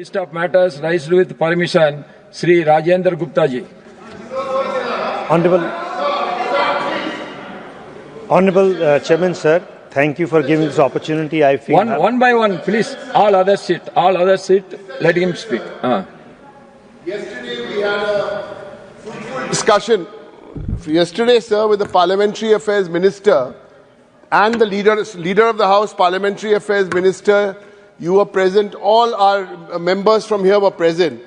List of matters raised with permission, Sri Rajendra Gupta ji. Honorable Chairman, sir, thank you for giving this opportunity. I feel One by one, please. All others sit. All others sit. Let him speak. Yesterday we had a fruitful discussion. Yesterday, sir, with the Parliamentary Affairs Minister and the leader of the House, Parliamentary Affairs Minister, you were present. All our members from here were present.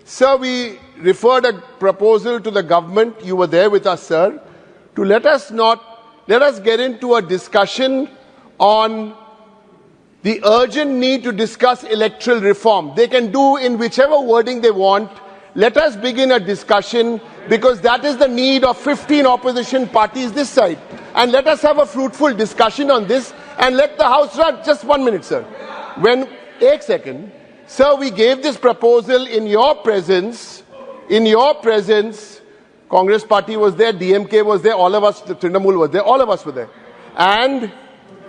Sir, we referred a proposal to the government. You were there with us, sir, to let us get into a discussion on the urgent need to discuss electoral reform. They can do in whichever wording they want. Let us begin a discussion, because that is the need of 15 opposition parties this side. And let us have a fruitful discussion on this and let the House run. Just 1 minute, sir. एक second. Sir, we gave this proposal in your presence. In your presence, Congress party was there, DMK was there, all of us, the Trinamool was there, all of us were there. And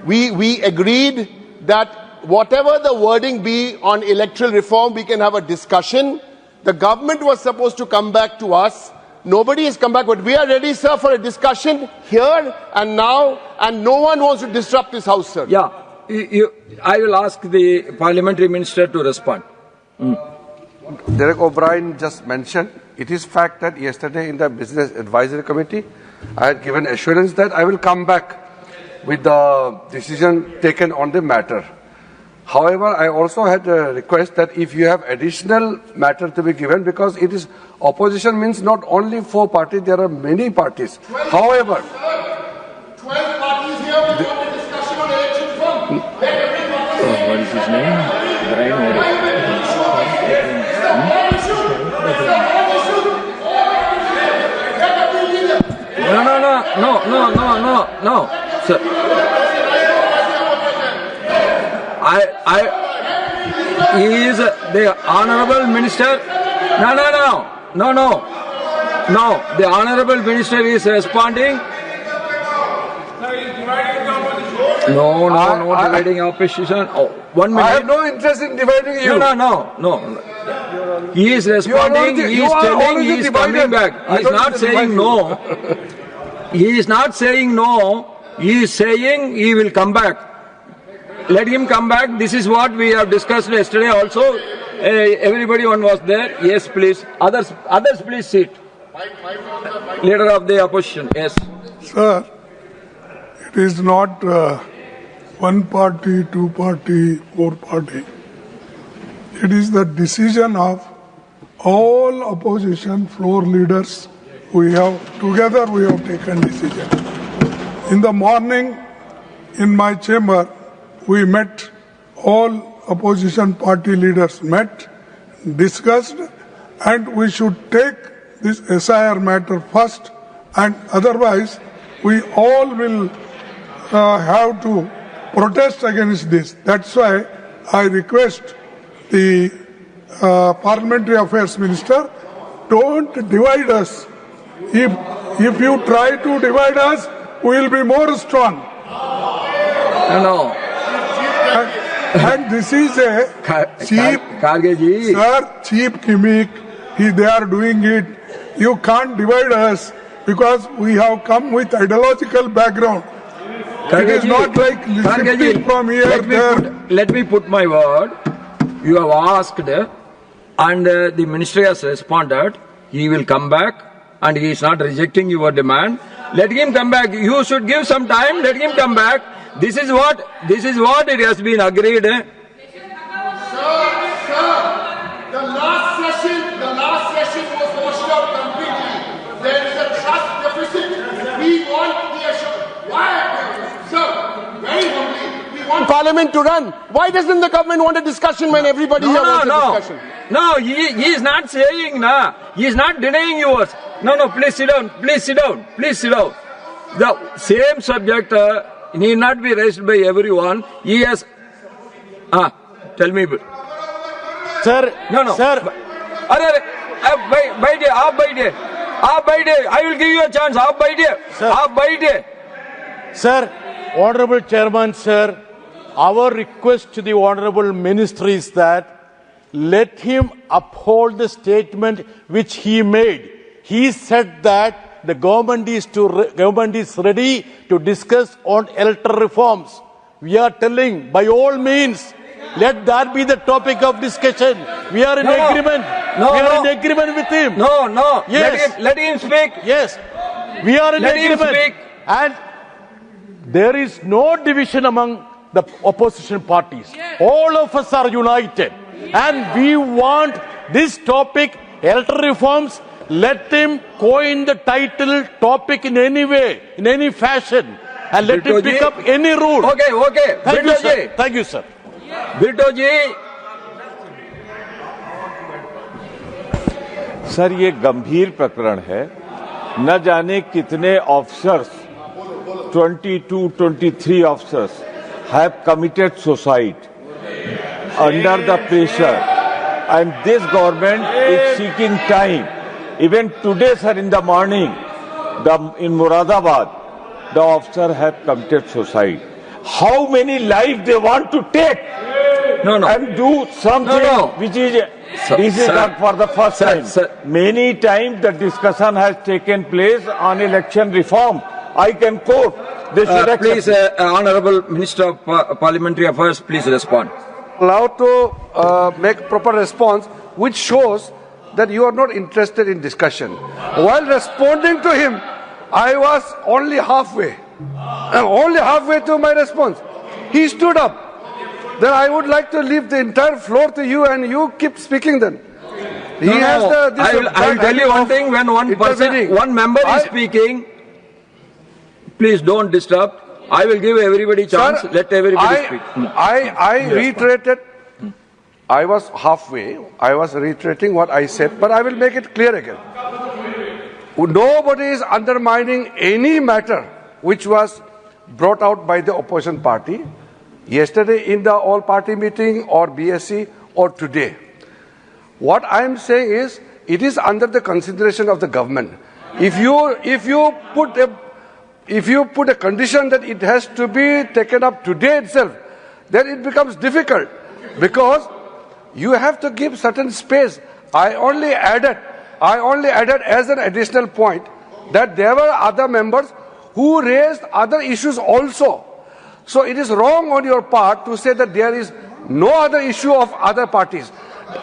we agreed that whatever the wording be on electoral reform, we can have a discussion. The government was supposed to come back to us. Nobody has come back, but we are ready, sir, for a discussion here and now, and no one wants to disrupt this House, sir. Yeah, I will ask the Parliamentary Minister to respond. Derek O'Brien just mentioned, it is fact that yesterday in the Business Advisory Committee, I had given assurance that I will come back with the decision taken on the matter. However, I also had a request that if you have additional matter to be given, because it is opposition means not only 4 parties, there are many parties. However, 12 parties here will want a discussion on election reform. What is his name? Brian. No, sir. He is the Honorable Minister. No. The Honorable Minister is responding. No, dividing opposition. Oh, 1 minute. I have no interest in dividing you. No. He is responding. He is telling. He is coming back. He is not saying no. He is not saying no. He is saying he will come back. Let him come back. This is what we have discussed yesterday also. Everybody was there. Yes, please. Others, please sit. Leader of the opposition. Yes. Sir, it is not 1 party, 2 party, 4 party. It is the decision of all opposition floor leaders. Together we have taken decision. In the morning, in my chamber, we met, all opposition party leaders met, discussed, and we should take this SIR matter first, and otherwise we all will have to protest against this. That's why I request the Parliamentary Affairs Minister, don't divide us. If you try to divide us, we will be more strong. No. And this is a cheap gimmick. They are doing it. You can't divide us because we have come with ideological background. It is not like listening from here there. Let me put my word. You have asked, and the ministry has responded. He will come back, and he is not rejecting your demand. Let him come back. You should give some time. Let him come back. This is what it has been agreed. Sir, the last session was washed out completely. There is a trust deficit. We want the assurance. Why, sir? Very humbly, we want Parliament to run. Why doesn't the government want a discussion when everybody here wants a discussion? No, he is not saying He is not denying yours. No, please sit down. The same subject need not be raised by everyone. He has. Tell me. Sir. No. Sir. Half by day. I will give you a chance. Half by day. Sir, Honorable Chairman, sir, our request to the Honorable Minister is that let him uphold the statement which he made. He said that the government is ready to discuss on electoral reforms. We are telling, by all means, let that be the topic of discussion. We are in agreement. In agreement with him. No. Yes. Let him speak. Yes. We are in Let him agreement. speak. And there is no division among the opposition parties. All of us are united. And we want this topic, electoral reforms, let him coin the title topic in any way, in any fashion. And let him pick up any rule. Okay. Thank you, sir. Thank you, sir. Bitto ji, sir ये गंभीर प्रकरण है। न जाने कितने officers 22-23 officers have committed suicide under the pressure, and this government is seeking time. Even today, sir, in the morning, in Moradabad, the officer have committed suicide. How many lives they want to take? No. And do something which is this is not for the first time. Many times the discussion has taken place on election reform. I can quote. Please, Honorable Minister of Parliamentary Affairs, please respond. Allowed to make proper response, which shows that you are not interested in discussion. While responding to him, I was only halfway. Only halfway to my response. He stood up. Then I would like to leave the entire floor to you, and you keep speaking then. I will tell you one thing. When one member is speaking, please don't disturb. I will give everybody chance. Sir, let everybody speak. I reiterated. I was halfway. I was reiterating what I said, but I will make it clear again. Nobody is undermining any matter which was brought out by the opposition party yesterday in the all-party meeting or BSc or today. What I am saying is, it is under the consideration of the government. If you put a condition that it has to be taken up today itself, then it becomes difficult, because you have to give certain space. I only added as an additional point that there were other members who raised other issues also. So it is wrong on your part to say that there is no other issue of other parties.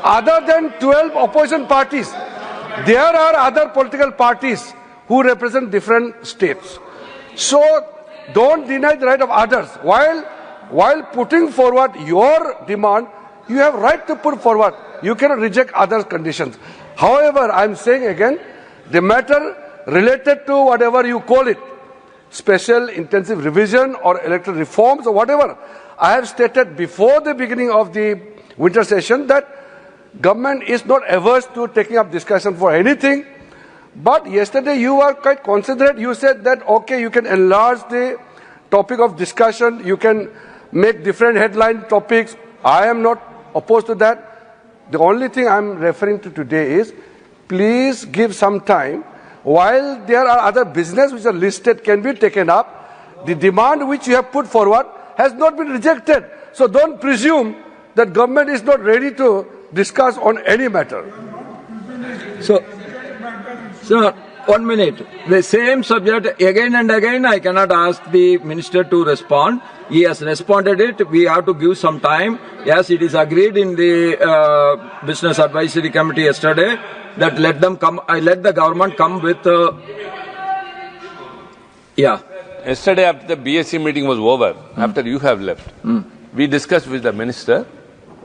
Other than 12 opposition parties, there are other political parties who represent different states. So don't deny the right of others. While putting forward your demand, you have right to put forward. You cannot reject other conditions. However, I am saying again, the matter related to whatever you call it, special intensive revision or electoral reforms or whatever, I have stated before the beginning of the winter session that government is not averse to taking up discussion for anything. But yesterday you were quite considerate. You said that, okay, you can enlarge the topic of discussion, you can make different headline topics. I am not opposed to that. The only thing I am referring to today is, please give some time. While there are other business which are listed can be taken up, the demand which you have put forward has not been rejected. So don't presume that government is not ready to discuss on any matter. So 1 minute. The same subject again and again, I cannot ask the minister to respond. He has responded it. We have to give some time. Yes, it is agreed in the Business Advisory Committee yesterday that let the government come with. Yesterday, after the BSc meeting was over, after you have left, we discussed with the minister.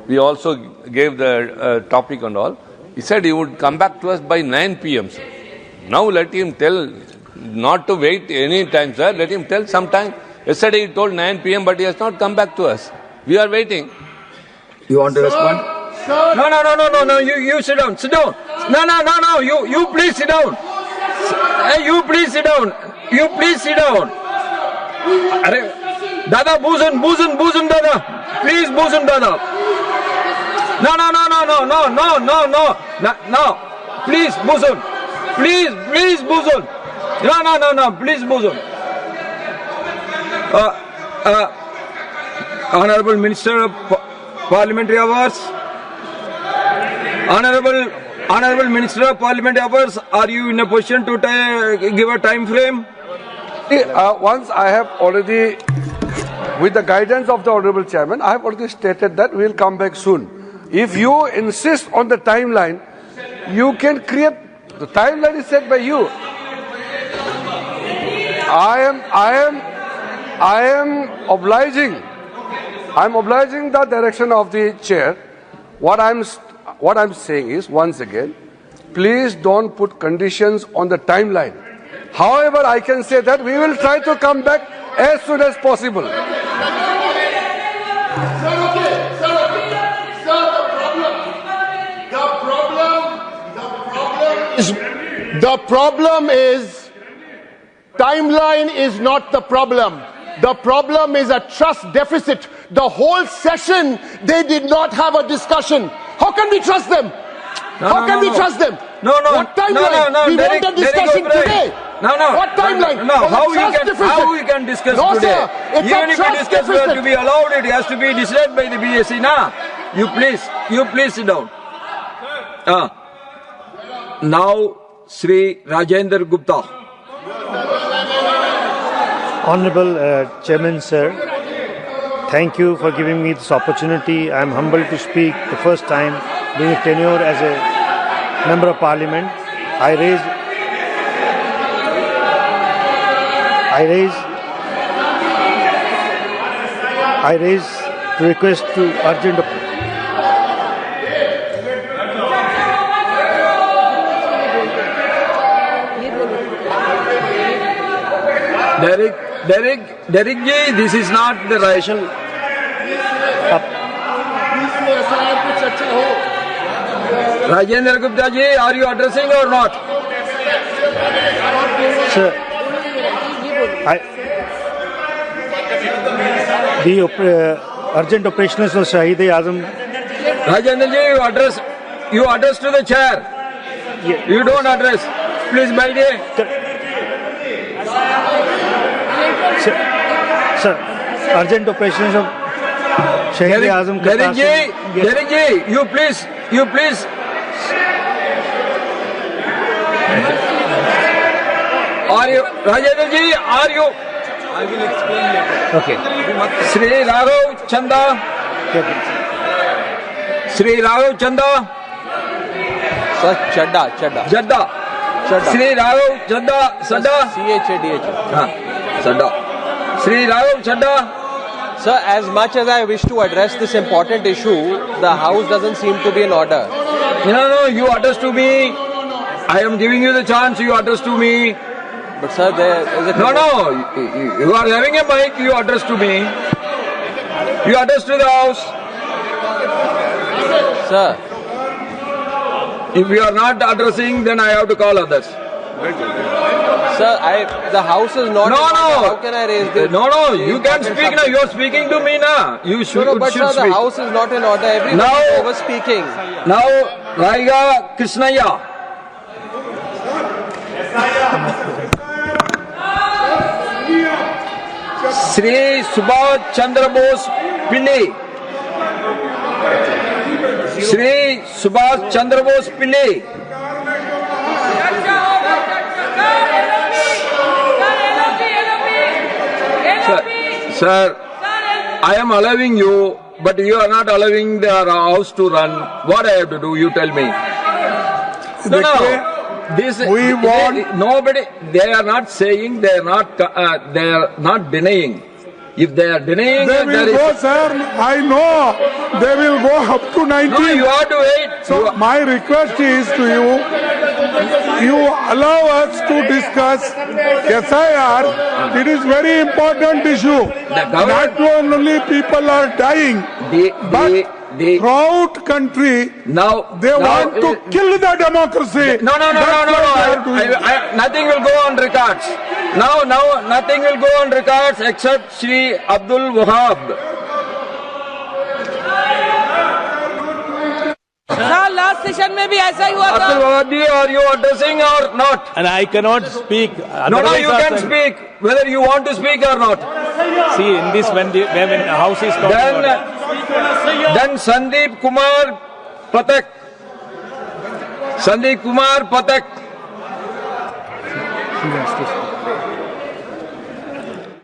We also gave the topic and all. He said he would come back to us by 9 p.m. Sir. Now let him tell, not to wait any time, sir. Let him tell some time. Yesterday he told 9 p.m., but he has not come back to us. We are waiting. You want to respond? No. You sit down. Sit down. No. You please sit down. You please sit down. You please sit down. Dada, boozen, Dada. Please, boozen, Dada. No. Please, boozen. Please, boozen. No. Please, boozen. Honorable Minister of Parliamentary Affairs. Honorable Minister of Parliament Affairs, are you in a position to give a time frame? Once I have already, with the guidance of the Honorable Chairman, I have already stated that we will come back soon. If you insist on the timeline, you can create, the timeline is set by you. I am obliging the direction of the chair. What I'm saying is, once again, please don't put conditions on the timeline. However, I can say that we will try to come back as soon as possible. The problem is, timeline is not the problem. The problem is a trust deficit. The whole session, they did not have a discussion. How can we trust them? How can we trust them? What timeline? We want a discussion today. What timeline? How we can discuss today? Sir, it's Even if we trust discuss deficit. to be allowed, it has to be decided by the BSC. You please sit down. Now, Sri Rajendra Gupta. Honorable Chairman, sir, thank you for giving me this opportunity. I am humbled to speak the first time during a tenure as a Member of Parliament. I raise to request to urgent. Derek ji, this is not the right. Rajendra Gupta ji, are you addressing or not? Sir, the urgent operations of Shahid-e-Azam. Rajendra ji, you address to the chair. Yeah. You don't address. Please, Baidye. Sir, urgent operations of Shahid-e-Azam. Derek ji, you please. Are you, Rajendra ji, are you? I will explain later. Okay. Sri Raghav Chanda. Sri Raghav Chanda. Sir, Chadda. Sri Raghav Chanda. C-H-A-D-H. Chadda. Sri Raghav Chadda. Sir, as much as I wish to address this important issue, the House doesn't seem to be in order. No, you address to me. I am giving you the chance, you address to me. But sir, there is a... No, you are having a mic, you address to me. You address to the House. Sir. If you are not addressing, then I have to call others. Sir, the House is not... No. How can I raise this? No, you can speak now. You are speaking to me now. You should, but should sir, speak. the House is not in order. Everyone is over speaking. Now, Raiga Krishnaya. Sri Subhash Chandra Bose Pillai. Sri Subhash Chandra Bose Pillai. Sir, I am allowing you, but you are not allowing the House to run. What I have to do, you tell me. No. This We want- nobody. They are not saying. They are not denying. If they are denying, They will go, sir. I know. They will go up to 19. No, you have to wait. So my request is to you, you allow us to discuss SIR. It is very important issue. Not only people are dying, but throughout country, they want to kill the democracy. No. Nothing will go on records. Now, nothing will go on records except Sri Abdul Wahab. Sir last session में भी ऐसा ही हुआ था। Abdul Wahab ji, are you addressing or not? And I cannot speak. No, you can speak whether you want to speak or not. See, in this, when the House is not in order. Then Sandeep Kumar Pathak. Sandeep Kumar Pathak. He has to speak.